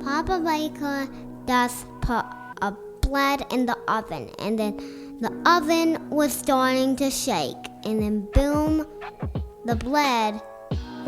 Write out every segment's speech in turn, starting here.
Papa Baker just put a bread in the oven, and then the oven was starting to shake, and then boom, the bread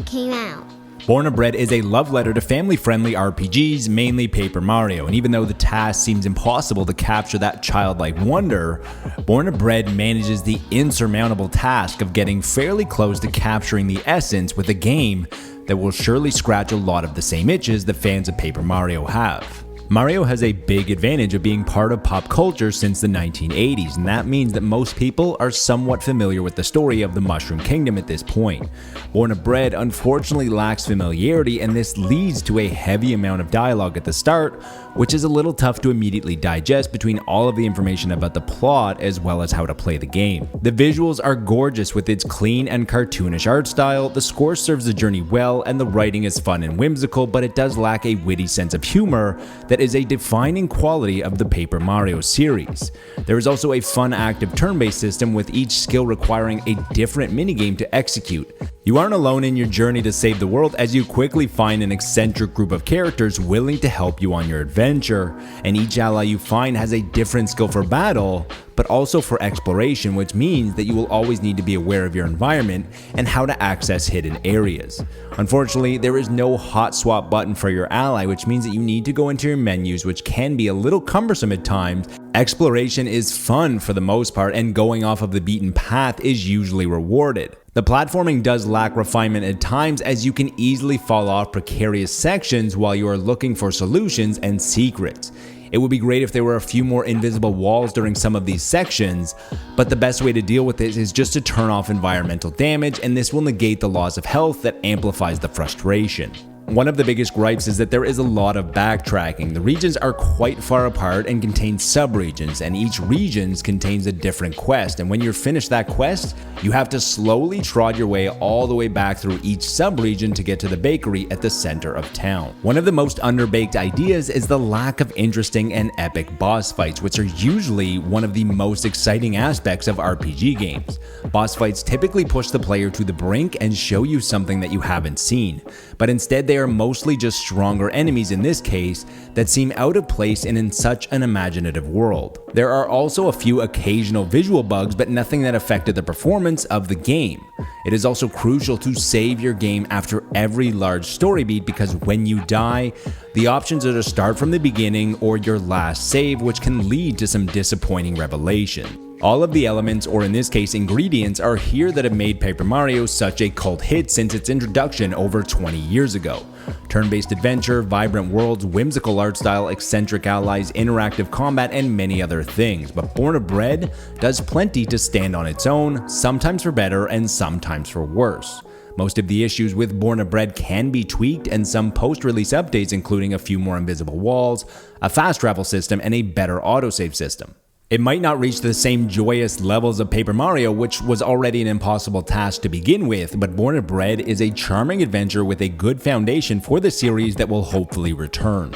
came out. Born and Bred is a love letter to family-friendly RPGs, mainly Paper Mario, and even though the task seems impossible to capture that childlike wonder, Born and Bred manages the insurmountable task of getting fairly close to capturing the essence with a game that will surely scratch a lot of the same itches that fans of Paper Mario have. Mario has a big advantage of being part of pop culture since the 1980s, and that means that most people are somewhat familiar with the story of the Mushroom Kingdom at this point. Born and Bred unfortunately lacks familiarity, and this leads to a heavy amount of dialogue at the start, which is a little tough to immediately digest between all of the information about the plot as well as how to play the game. The visuals are gorgeous with its clean and cartoonish art style, the score serves the journey well, and the writing is fun and whimsical, but it does lack a witty sense of humor that is a defining quality of the Paper Mario series. There is also a fun active turn-based system with each skill requiring a different minigame to execute. You aren't alone in your journey to save the world, as you quickly find an eccentric group of characters willing to help you on your adventure, and each ally you find has a different skill for battle, but also for exploration, which means that you will always need to be aware of your environment and how to access hidden areas. Unfortunately, there is no hot swap button for your ally, which means that you need to go into your menus, which can be a little cumbersome at times. Exploration is fun for the most part, and going off of the beaten path is usually rewarded. The platforming does lack refinement at times, as you can easily fall off precarious sections while you are looking for solutions and secrets. It would be great if there were a few more invisible walls during some of these sections, but the best way to deal with this is just to turn off environmental damage, and this will negate the loss of health that amplifies the frustration. One of the biggest gripes is that there is a lot of backtracking. The regions are quite far apart and contain sub-regions, and each region contains a different quest, and when you're finished that quest, you have to slowly trot your way all the way back through each sub-region to get to the bakery at the center of town. One of the most underbaked ideas is the lack of interesting and epic boss fights, which are usually one of the most exciting aspects of RPG games. Boss fights typically push the player to the brink and show you something that you haven't seen, but instead they are mostly just stronger enemies in this case that seem out of place and in such an imaginative world. There are also a few occasional visual bugs, but nothing that affected the performance of the game. It is also crucial to save your game after every large story beat, because when you die, the options are to start from the beginning or your last save, which can lead to some disappointing revelation. All of the elements, or in this case ingredients, are here that have made Paper Mario such a cult hit since its introduction over 20 years ago. Turn-based adventure, vibrant worlds, whimsical art style, eccentric allies, interactive combat, and many other things. But Born and Bred does plenty to stand on its own, sometimes for better and sometimes for worse. Most of the issues with Born and Bred can be tweaked, and some post-release updates including a few more invisible walls, a fast travel system, and a better autosave system. It might not reach the same joyous levels of Paper Mario, which was already an impossible task to begin with, but Born and Bred is a charming adventure with a good foundation for the series that will hopefully return.